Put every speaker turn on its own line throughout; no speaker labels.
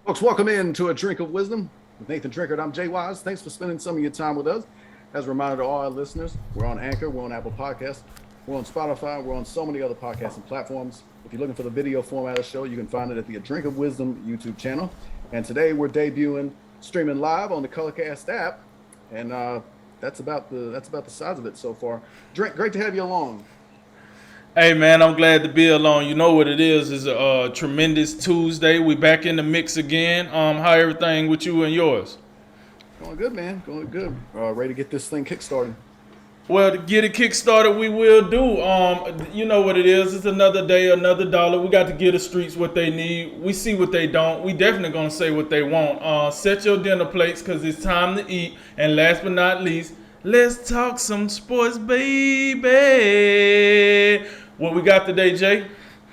Folks, welcome in to A Drink of Wisdom with Nathan Drinkard. I'm Jay Wise. Thanks for spending some of your time with us. As a reminder to all our listeners, we're on Anchor, we're on Apple Podcasts, we're on Spotify, we're on so many other podcasting platforms. If you're looking for the video format of the show, you can find it at the A Drink of Wisdom YouTube channel. And today we're debuting streaming live on the Colorcast app, and that's about the size of it so far. Drink, great to have you along.
Hey man, I'm glad to be along. You know what it is? It's a tremendous Tuesday. We back in the mix again. How everything with you and yours?
Going good, man. Going good. Ready to get this thing kickstarted.
Well, to get it kick started, we will do. You know what it is? It's another day, another dollar. We got to give the streets what they need. We see what they don't. We definitely gonna say what they want. Set your dinner plates because it's time to eat. And last but not least, let's talk some sports, baby. What we got today, Jay?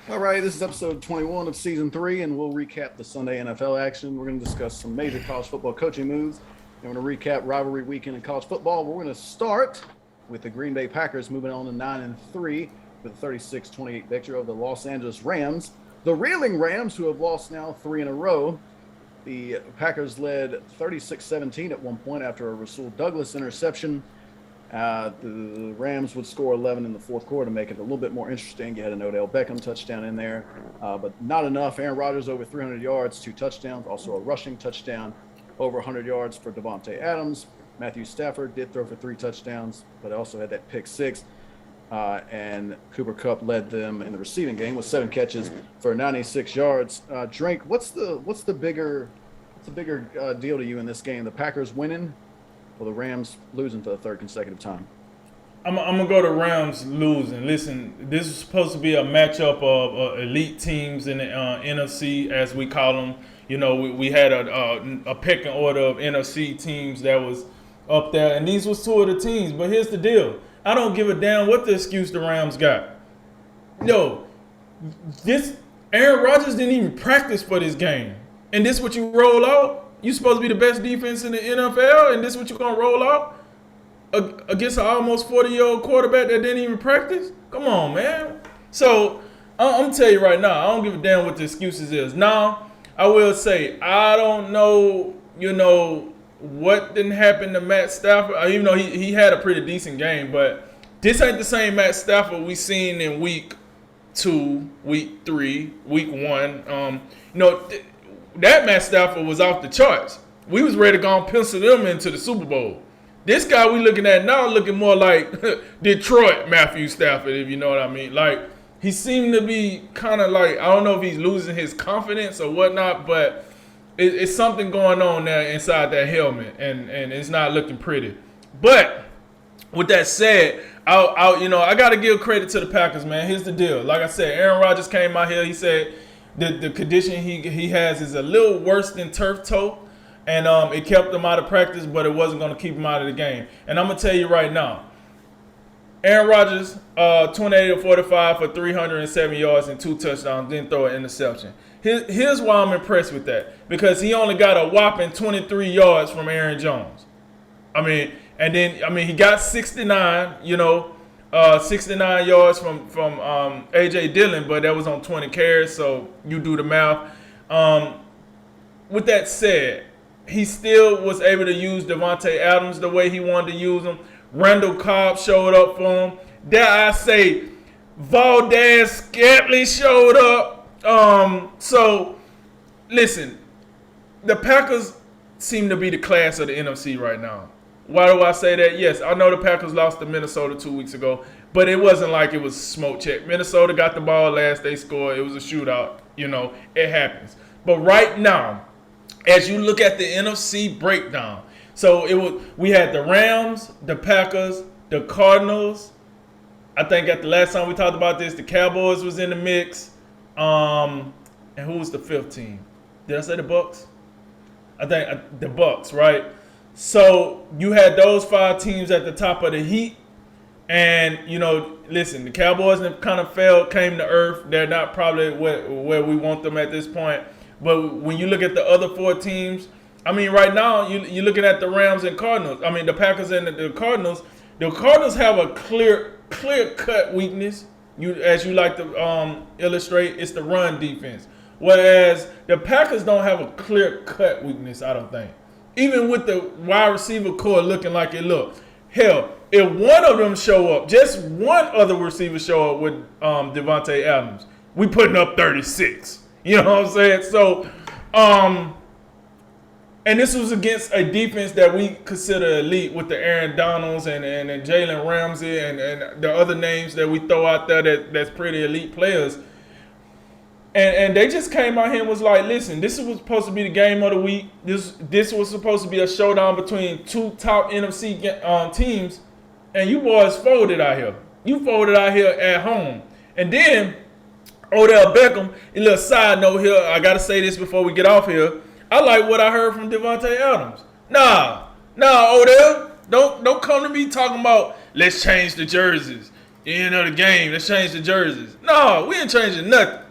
All right, this is episode 21 of season 3, and we'll recap the Sunday NFL action. We're going to discuss some major college football coaching moves, and we're going to recap rivalry weekend in college football. We're going to start with the Green Bay Packers moving on to 9-3 with a 36-28 victory over the Los Angeles Rams. The reeling Rams, who have lost now 3 in a row. The Packers led 36-17 at one point after a Rasul Douglas interception. The Rams would score 11 in the fourth quarter to make it a little bit more interesting. You had an Odell Beckham touchdown in there, but not enough. Aaron Rodgers over 300 yards, 2 touchdowns, also a rushing touchdown, over 100 yards for Davante Adams. Matthew Stafford did throw for 3 touchdowns, but also had that pick 6. And Cooper Kupp led them in the receiving game with 7 catches for 96 yards. Drake, what's the bigger deal to you in this game? The Packers winning? Well, the Rams losing for the 3rd consecutive time.
I'm gonna go to Rams losing. Listen, this is supposed to be a matchup of elite teams in the NFC, as we call them. You know, we had a pecking order of NFC teams that was up there, and these was 2 of the teams. But here's the deal: I don't give a damn what the excuse the Rams got. Yo, this Aaron Rodgers didn't even practice for this game, and this what you roll out? You supposed to be the best defense in the NFL, and this what you gonna roll out against an almost 40-year-old quarterback that didn't even practice? Come on, man. So I'm gonna tell you right now, I don't give a damn what the excuses is. Now, I will say I don't know, what didn't happen to Matt Stafford. Even though he had a pretty decent game, but this ain't the same Matt Stafford we seen in week 2, week 3, week 1. That Matt Stafford was off the charts. We was ready to go and pencil them into the Super Bowl. This guy we looking at now looking more like Detroit Matthew Stafford, if you know what I mean. Like, he seemed to be kind of like, I don't know if he's losing his confidence or whatnot, but it's something going on there inside that helmet, and it's not looking pretty. But with that said, I got to give credit to the Packers, man. Here's the deal. Like I said, Aaron Rodgers came out here. He said the condition he has is a little worse than turf toe, and it kept him out of practice, but it wasn't going to keep him out of the game. And I'm going to tell you right now, Aaron Rodgers, 28 of 45 for 307 yards and 2 touchdowns, didn't throw an interception. Here's why I'm impressed with that. Because he only got a whopping 23 yards from Aaron Jones. He got 69, 69 yards from A.J. Dillon, but that was on 20 carries, so you do the math. With that said, he still was able to use Davante Adams the way he wanted to use him. Randall Cobb showed up for him. Dare I say, Valdez-Scantling showed up. So, listen, the Packers seem to be the class of the NFC right now. Why do I say that? Yes, I know the Packers lost to Minnesota 2 weeks ago, but it wasn't like it was a smoke check. Minnesota got the ball last, they scored. It was a shootout. It happens. But right now, as you look at the NFC breakdown, we had the Rams, the Packers, the Cardinals. I think at the last time we talked about this, the Cowboys was in the mix. And who was the 5th team? Did I say the Bucs? I think the Bucs, right? So you had those 5 teams at the top of the heat. And, listen, the Cowboys kind of came to earth. They're not probably where we want them at this point. But when you look at the other 4 teams, right now you're looking at the Rams and Cardinals. The Packers and the Cardinals. The Cardinals have a clear-cut weakness. As you like to illustrate, it's the run defense. Whereas the Packers don't have a clear-cut weakness, I don't think. Even with the wide receiver core looking like it looked. Hell, if one of them show up, just one other receiver show up with Devontae Adams, we putting up 36. You know what I'm saying? So, and this was against a defense that we consider elite with the Aaron Donalds and Jalen Ramsey and the other names that we throw out there that's pretty elite players. And they just came out here and was like, listen, this was supposed to be the game of the week. This was supposed to be a showdown between two top NFC teams. And you boys folded out here. You folded out here at home. And then Odell Beckham, a little side note here. I got to say this before we get off here. I like what I heard from Devontae Adams. Nah, Odell. Don't come to me talking about let's change the jerseys. End of the game, let's change the jerseys. No, we ain't changing nothing.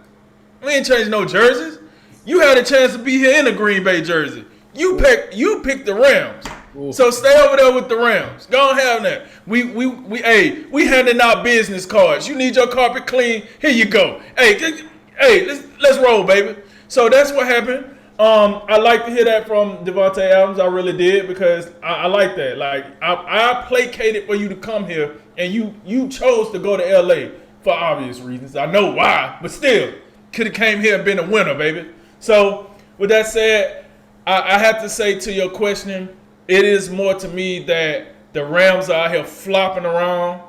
We ain't changing no jerseys. You had a chance to be here in a Green Bay jersey. You picked the Rams. Ooh. So stay over there with the Rams. Go and have that. We handing out business cards. You need your carpet clean. Here you go. Hey, let's roll, baby. So that's what happened. I like to hear that from Devontae Adams. I really did because I like that. Like I placated for you to come here, and you chose to go to LA for obvious reasons. I know why, but still. Could have came here and been a winner, baby. So, with that said, I have to say to your question, it is more to me that the Rams are out here flopping around,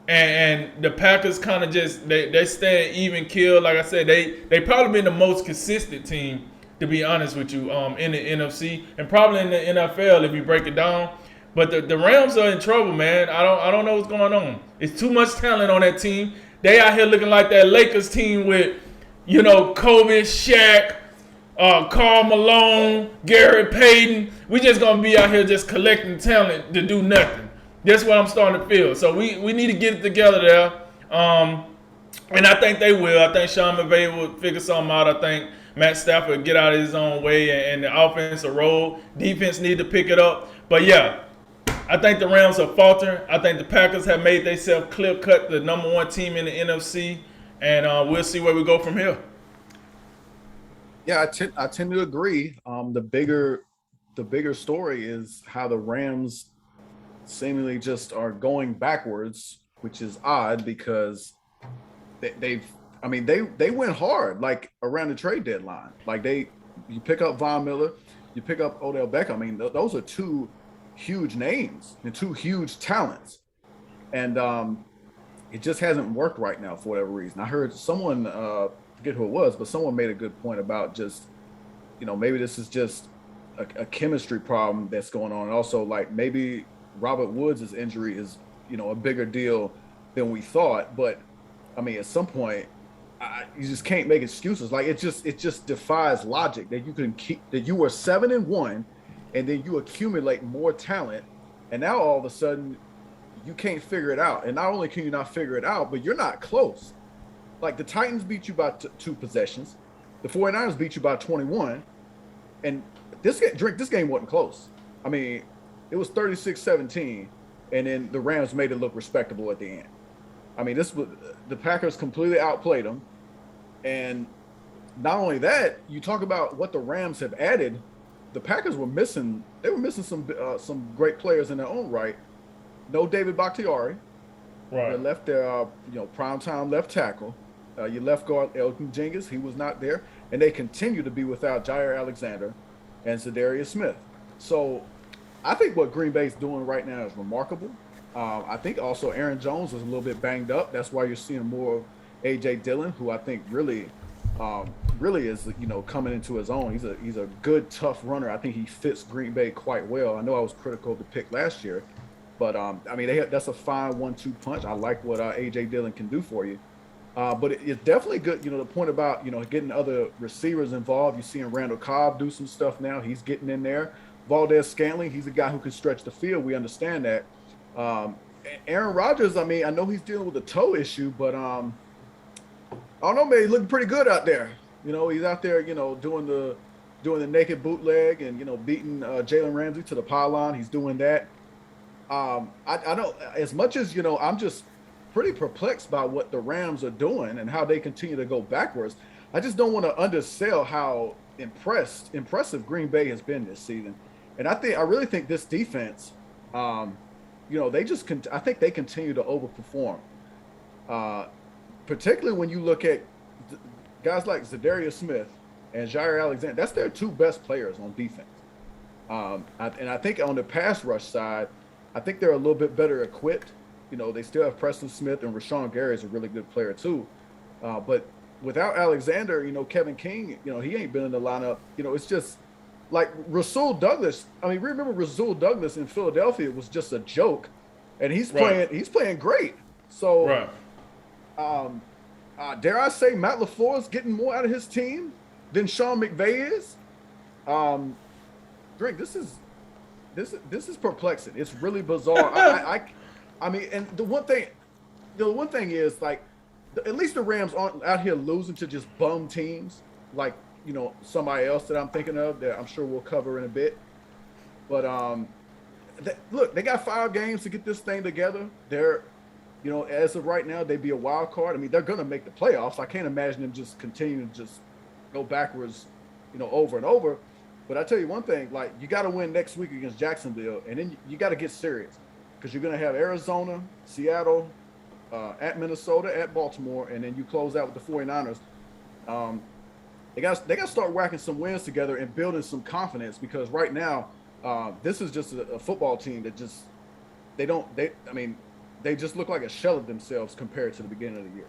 and the Packers kind of just they stand even keel. Like I said, they probably been the most consistent team, to be honest with you, in the NFC and probably in the NFL if you break it down. But the Rams are in trouble, man. I don't know what's going on. It's too much talent on that team. They out here looking like that Lakers team with, you know, Kobe, Shaq, Karl Malone, Gary Payton. We just going to be out here just collecting talent to do nothing. That's what I'm starting to feel. So we need to get it together there. And I think they will. I think Sean McVay will figure something out. I think Matt Stafford will get out of his own way and the offense will roll. Defense need to pick it up. But, yeah, I think the Rams are faltering. I think the Packers have made themselves clear-cut the number one team in the NFC. And we'll see where we go from here.
Yeah, I tend to agree. The bigger story is how the Rams seemingly just are going backwards, which is odd because they went hard like around the trade deadline. Like you pick up Von Miller, you pick up Odell Beckham. I mean, those are two huge names and two huge talents, and it just hasn't worked right now for whatever reason. I heard someone, forget who it was, but someone made a good point about just, you know, maybe this is just a chemistry problem that's going on. And also, like, maybe Robert Woods' injury is, you know, a bigger deal than we thought. But, I mean, at some point, you just can't make excuses. Like, it just defies logic that you can keep, that you were 7-1, and then you accumulate more talent, and now all of a sudden, you can't figure it out. And not only can you not figure it out, but you're not close. Like the Titans beat you by 2 possessions. The 49ers beat you by 21. And this game wasn't close. I mean, it was 36-17, and then the Rams made it look respectable at the end. I mean, the Packers completely outplayed them. And not only that, you talk about what the Rams have added. The Packers were missing some great players in their own right. No David Bakhtiari. Right. They left their primetime left tackle. Your left guard Elton Jenkins, he was not there, and they continue to be without Jair Alexander and Za'Darius Smith. So, I think what Green Bay's doing right now is remarkable. I think also Aaron Jones was a little bit banged up. That's why you're seeing more of A.J. Dillon, who I think really is, you know, coming into his own. He's a good, tough runner. I think he fits Green Bay quite well. I know I was critical of the pick last year, but I mean that's a fine 1-2 punch. I like what A.J. Dillon can do for you. But it's definitely good, you know, the point about, you know, getting other receivers involved. You're seeing Randall Cobb do some stuff now. He's getting in there. Valdez-Scantling, he's a guy who can stretch the field. We understand that. Aaron Rodgers, I mean, I know he's dealing with a toe issue, but I don't know, man, he's looking pretty good out there. You know, he's out there, you know, doing the naked bootleg and, you know, beating Jalen Ramsey to the pylon. He's doing that. I don't, as much as, you know, I'm just pretty perplexed by what the Rams are doing and how they continue to go backwards. I just don't want to undersell how impressive Green Bay has been this season. And I really think this defense, they just I think they continue to overperform. Uh, Particularly when you look at guys like Zadarius Smith and Jair Alexander. That's their two best players on defense. And I think on the pass rush side, I think they're a little bit better equipped. They still have Preston Smith, and Rashawn Gary is a really good player too. But without Alexander, Kevin King, he ain't been in the lineup. It's just like Rasul Douglas. I mean, remember Rasul Douglas in Philadelphia was just a joke, and he's playing great. So, dare I say, Matt LaFleur is getting more out of his team than Sean McVay is. Drake, this is perplexing. It's really bizarre. I mean, and the one thing is, like, at least the Rams aren't out here losing to just bum teams like somebody else that I'm thinking of that I'm sure we'll cover in a bit. But look, they got 5 games to get this thing together. They're as of right now, they'd be a wild card. I mean, they're going to make the playoffs. I can't imagine them just continuing to just go backwards, over and over. But I tell you one thing, like, you got to win next week against Jacksonville, and then you got to get serious because you're going to have Arizona, Seattle, at Minnesota, at Baltimore, and then you close out with the 49ers. They got to start whacking some wins together and building some confidence because right now, this is just a football team that just they just look like a shell of themselves compared to the beginning of the year.